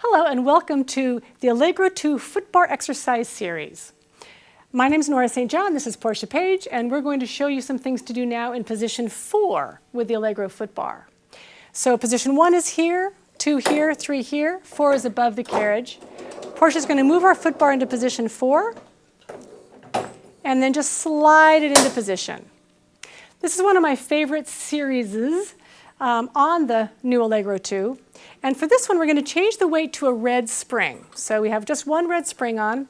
Hello and welcome to the Allegro 2 Footbar Exercise Series. My name is Nora St. John, this is Portia Page, and we're going to show you some things to do now in position 4 with the Allegro Footbar. So position 1 is here, 2 here, 3 here, 4 is above the carriage. Portia's going to move our footbar into position 4 and then just slide it into position. This is one of my favorite series on the new Allegro 2. And for this one, we're going to change the weight to a red spring. So we have just one red spring on.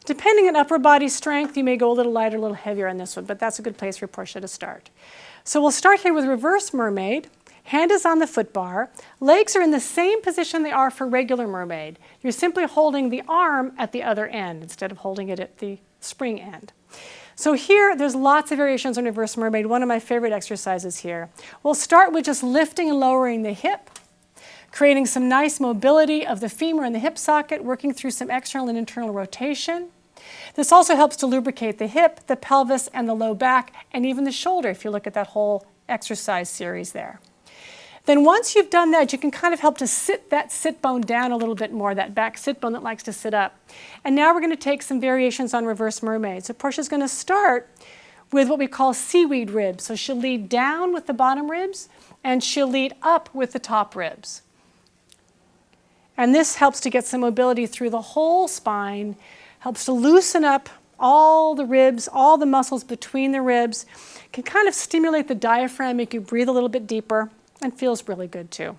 Depending on upper body strength, you may go a little lighter, a little heavier on this one, but that's a good place for Portia to start. So we'll start here with reverse mermaid. Hand is on the footbar. Legs are in the same position they are for regular mermaid. You're simply holding the arm at the other end instead of holding it at the spring end. So here, there's lots of variations on reverse mermaid, one of my favorite exercises here. We'll start with just lifting and lowering the hip, creating some nice mobility of the femur and the hip socket, working through some external and internal rotation. This also helps to lubricate the hip, the pelvis, and the low back, and even the shoulder if you look at that whole exercise series there. Then once you've done that, you can kind of help to sit that sit bone down a little bit more, that back sit bone that likes to sit up. And now we're going to take some variations on reverse mermaid. So Portia's going to start with what we call seaweed ribs. So she'll lead down with the bottom ribs, and she'll lead up with the top ribs. And this helps to get some mobility through the whole spine, helps to loosen up all the ribs, all the muscles between the ribs, can kind of stimulate the diaphragm, make you breathe a little bit deeper, and feels really good too.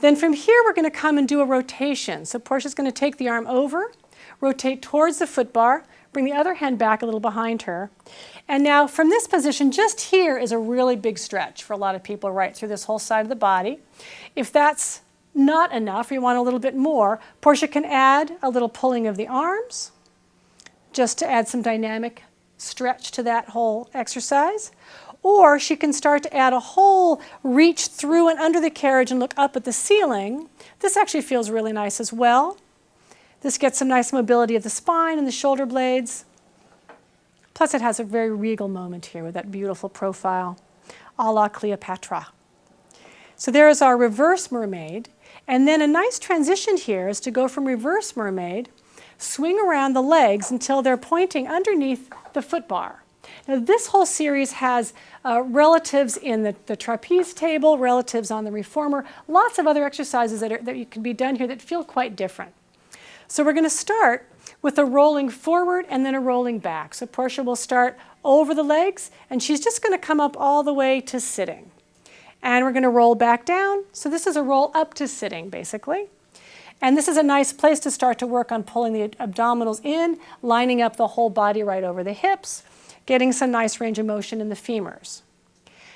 Then from here, we're going to come and do a rotation. So Portia's going to take the arm over, rotate towards the footbar, bring the other hand back a little behind her. And now from this position, just here is a really big stretch for a lot of people right through this whole side of the body. If that's not enough, or you want a little bit more, Portia can add a little pulling of the arms, just to add some dynamic stretch to that whole exercise. Or she can start to add a whole reach through and under the carriage and look up at the ceiling. This actually feels really nice as well. This gets some nice mobility of the spine and the shoulder blades. Plus it has a very regal moment here with that beautiful profile, a la Cleopatra. So there is our reverse mermaid. And then a nice transition here is to go from reverse mermaid, swing around the legs until they're pointing underneath the footbar. Now this whole series has relatives in the trapeze table, relatives on the reformer, lots of other exercises that can be done here that feel quite different. So we're going to start with a rolling forward and then a rolling back. So Portia will start over the legs, and she's just going to come up all the way to sitting. And we're going to roll back down. So this is a roll up to sitting, basically. And this is a nice place to start to work on pulling the abdominals in, lining up the whole body right over the hips, getting some nice range of motion in the femurs.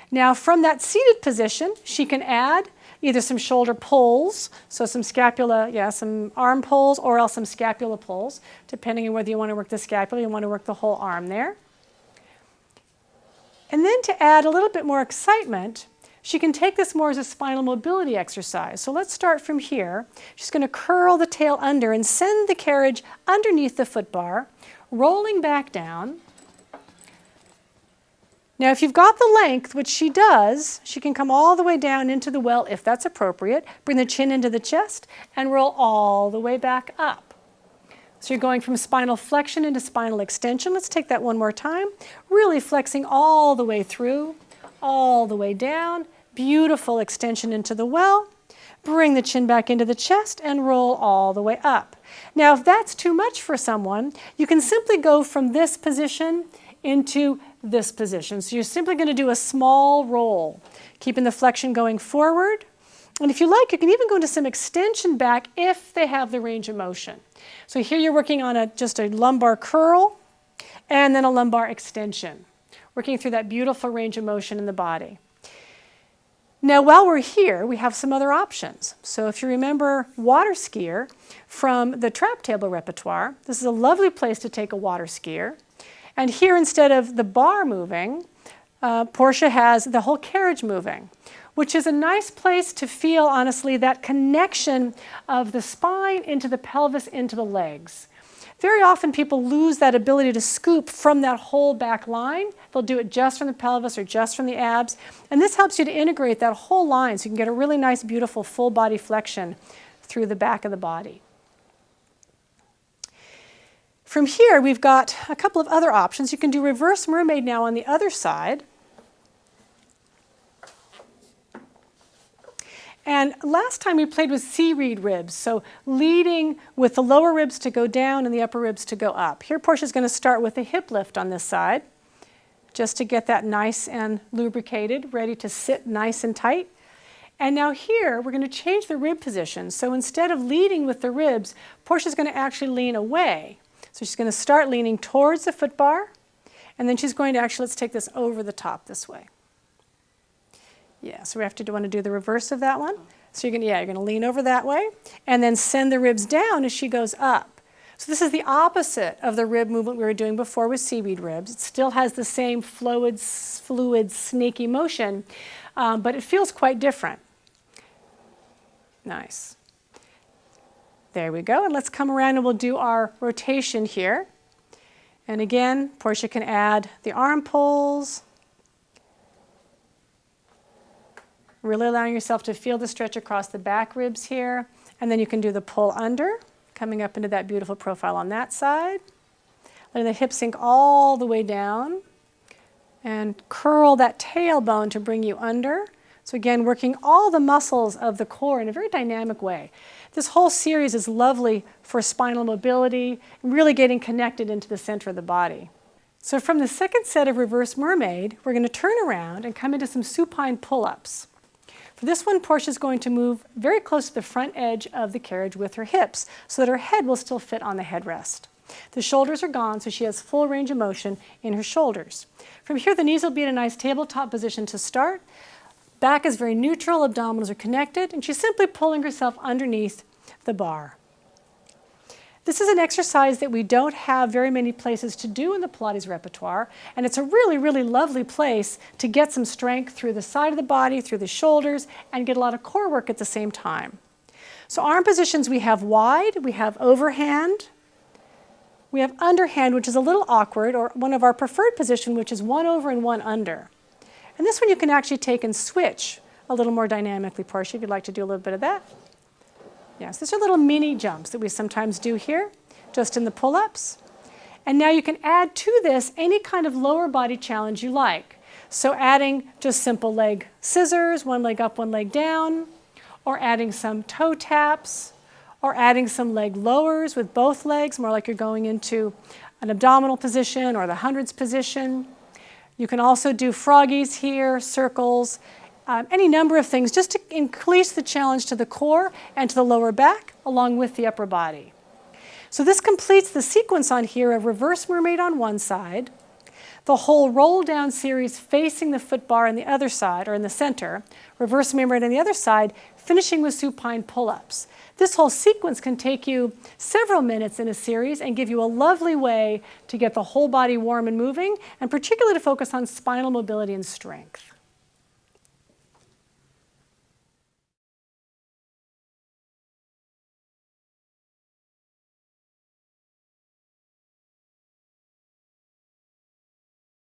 Now from that seated position, she can add either some shoulder pulls, so some scapula, some arm pulls, or else some scapula pulls, depending on whether you want to work the scapula, you want to work the whole arm there. And then to add a little bit more excitement, she can take this more as a spinal mobility exercise. So let's start from here. She's going to curl the tail under and send the carriage underneath the footbar, rolling back down. Now if you've got the length, which she does, she can come all the way down into the well if that's appropriate, bring the chin into the chest, and roll all the way back up. So you're going from spinal flexion into spinal extension. Let's take that one more time. Really flexing all the way through, all the way down. Beautiful extension into the well. Bring the chin back into the chest and roll all the way up. Now if that's too much for someone, you can simply go from this position into this position. So you're simply going to do a small roll, keeping the flexion going forward. And if you like, you can even go into some extension back if they have the range of motion. So here you're working on just a lumbar curl and then a lumbar extension, working through that beautiful range of motion in the body. Now while we're here, we have some other options. So if you remember water skier from the trap table repertoire, this is a lovely place to take a water skier. And here, instead of the bar moving, Portia has the whole carriage moving, which is a nice place to feel, honestly, that connection of the spine into the pelvis, into the legs. Very often people lose that ability to scoop from that whole back line. They'll do it just from the pelvis or just from the abs. And this helps you to integrate that whole line so you can get a really nice, beautiful, full body flexion through the back of the body. From here, we've got a couple of other options. You can do reverse mermaid now on the other side. And last time we played with seaweed ribs, so leading with the lower ribs to go down and the upper ribs to go up. Here, Portia's going to start with a hip lift on this side, just to get that nice and lubricated, ready to sit nice and tight. And now here, we're going to change the rib position. So instead of leading with the ribs, Portia's going to actually lean away. So she's going to start leaning towards the foot bar, and then she's going to actually, let's take this over the top this way. Yeah, so we have to want to do the reverse of that one. So you're going to lean over that way, and then send the ribs down as she goes up. So this is the opposite of the rib movement we were doing before with seaweed ribs. It still has the same fluid snaky motion, but it feels quite different. Nice. There we go, and let's come around and we'll do our rotation here. And again, Portia can add the arm pulls. Really allowing yourself to feel the stretch across the back ribs here. And then you can do the pull under, coming up into that beautiful profile on that side. Letting the hips sink all the way down. And curl that tailbone to bring you under. So again, working all the muscles of the core in a very dynamic way. This whole series is lovely for spinal mobility, and really getting connected into the center of the body. So from the second set of reverse mermaid, we're going to turn around and come into some supine pull-ups. For this one, Portia's going to move very close to the front edge of the carriage with her hips so that her head will still fit on the headrest. The shoulders are gone, so she has full range of motion in her shoulders. From here, the knees will be in a nice tabletop position to start. Back is very neutral, abdominals are connected, and she's simply pulling herself underneath the bar. This is an exercise that we don't have very many places to do in the Pilates repertoire, and it's a really, really lovely place to get some strength through the side of the body, through the shoulders, and get a lot of core work at the same time. So arm positions we have wide, we have overhand, we have underhand, which is a little awkward, or one of our preferred position, which is one over and one under. And this one you can actually take and switch a little more dynamically, Portia, if you'd like to do a little bit of that. Yes, these are little mini jumps that we sometimes do here, just in the pull-ups. And now you can add to this any kind of lower body challenge you like. So adding just simple leg scissors, one leg up, one leg down, or adding some toe taps, or adding some leg lowers with both legs, more like you're going into an abdominal position or the hundreds position. You can also do froggies here, circles, any number of things just to increase the challenge to the core and to the lower back along with the upper body. So this completes the sequence on here of reverse mermaid on one side, the whole roll down series facing the foot bar on the other side or in the center, reverse mermaid on the other side, finishing with supine pull-ups. This whole sequence can take you several minutes in a series and give you a lovely way to get the whole body warm and moving, and particularly to focus on spinal mobility and strength.